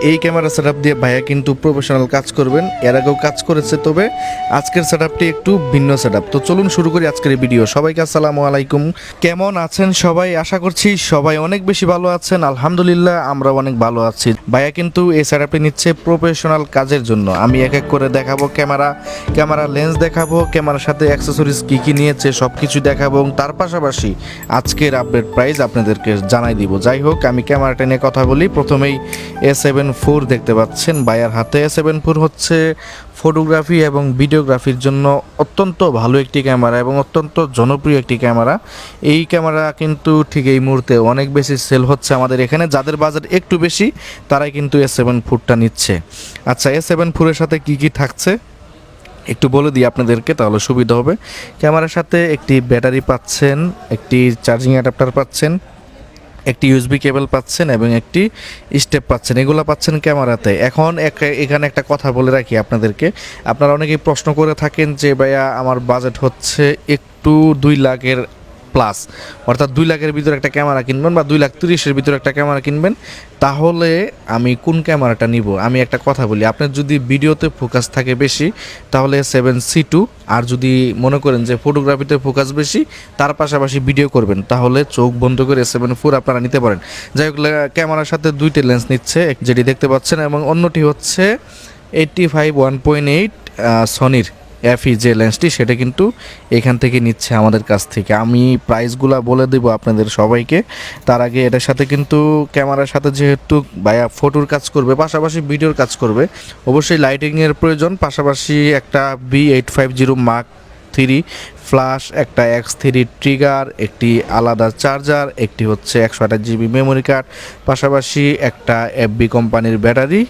এই camera setup দিয়ে ভাইয়া কিন্তু প্রফেশনাল কাজ করবেন, এর আগেও কাজ করেছে, তবে আজকের সেটআপটি একটু ভিন্ন সেটআপ। তো চলুন শুরু করি আজকের এই ভিডিও। সবাইকে আসসালামু আলাইকুম, কেমন আছেন সবাই? আশা করছি সবাই অনেক বেশি ভালো আছেন। আলহামদুলিল্লাহ আমরা অনেক ভালো আছি। ভাইয়া কিন্তু এই সেটআপটি নিচ্ছে প্রফেশনাল কাজের জন্য। আমি এক এক করে দেখাবো, ক্যামেরা লেন্স দেখাবো, ক্যামেরার সাথে অ্যাক্সেসরিজ কী কী নিয়েছে সব কিছু দেখাবো, এবং তার পাশাপাশি আজকের আপডেট প্রাইস আপনাদেরকে জানাই দিব। যাই হোক, আমি ক্যামেরাটা নিয়ে কথা বলি। প্রথমেই A7 IV দেখতে পাচ্ছেন ভাইয়ার হাতে। A7 IV হচ্ছে ফটোগ্রাফি এবং ভিডিওগ্রাফির জন্য অত্যন্ত ভালো একটি ক্যামেরা এবং অত্যন্ত জনপ্রিয় একটি ক্যামেরা। এই ক্যামেরা কিন্তু ঠিক এই মুহূর্তে অনেক বেশি সেল হচ্ছে আমাদের এখানে। যাদের বাজেট একটু বেশি তারাই কিন্তু A7 IVটা নিচ্ছে। আচ্ছা, A7 IVের সাথে কি কি থাকছে একটু বলে দিই আপনাদেরকে, তাহলে সুবিধা হবে। ক্যামেরার সাথে একটি ব্যাটারি পাচ্ছেন, একটি চার্জিং অ্যাডাপ্টার পাচ্ছেন, একটি ইউএসবি কেবল পাচ্ছেন এবং একটি স্টেপ পাচ্ছেন। এগুলো পাচ্ছেন ক্যামেরাতে। এখন এখানে একটা কথা বলে রাখি আপনাদেরকে, আপনারা অনেকেই প্রশ্ন করে থাকেন যে ভাইয়া আমার বাজেট হচ্ছে একটু 2 লাখের প্লাস, অর্থাৎ 2 লাখের ভিতরে একটা ক্যামেরা কিনবেন বা 2,30,000-এর ভিতরে একটা ক্যামেরা কিনবেন, তাহলে আমি কোন ক্যামেরাটা নিব? আমি একটা কথা বলি, আপনার যদি ভিডিওতে ফোকাস থাকে বেশি তাহলে A7C2, আর যদি মনে করেন যে ফটোগ্রাফিতে ফোকাস বেশি তার পাশাপাশি ভিডিও করবেন, তাহলে চোখ বন্ধ করে A7 IV আপনারা নিতে পারেন। যাই হোক, ক্যামেরার সাথে 2টি লেন্স নিচ্ছে, যেটি দেখতে পাচ্ছেন, এবং অন্যটি হচ্ছে 85 1.8 সনির FE যে লেন্সটি, সেটা কিন্তু এখান থেকে নিচ্ছে আমাদের কাছ থেকে। আমি প্রাইসগুলো বলে দেবো আপনাদের সবাইকে। তার আগে এটার সাথে কিন্তু ক্যামেরার সাথে যেহেতু ভাইয়া ফটোর কাজ করবে পাশাপাশি ভিডিওর কাজ করবে, অবশ্যই লাইটিংয়ের প্রয়োজন। পাশাপাশি একটা B850 Mark III ফ্ল্যাশ, একটা X3 ট্রিগার, একটি আলাদা চার্জার, একটি হচ্ছে 128 GB মেমোরি কার্ড, পাশাপাশি একটা FB কোম্পানির ব্যাটারি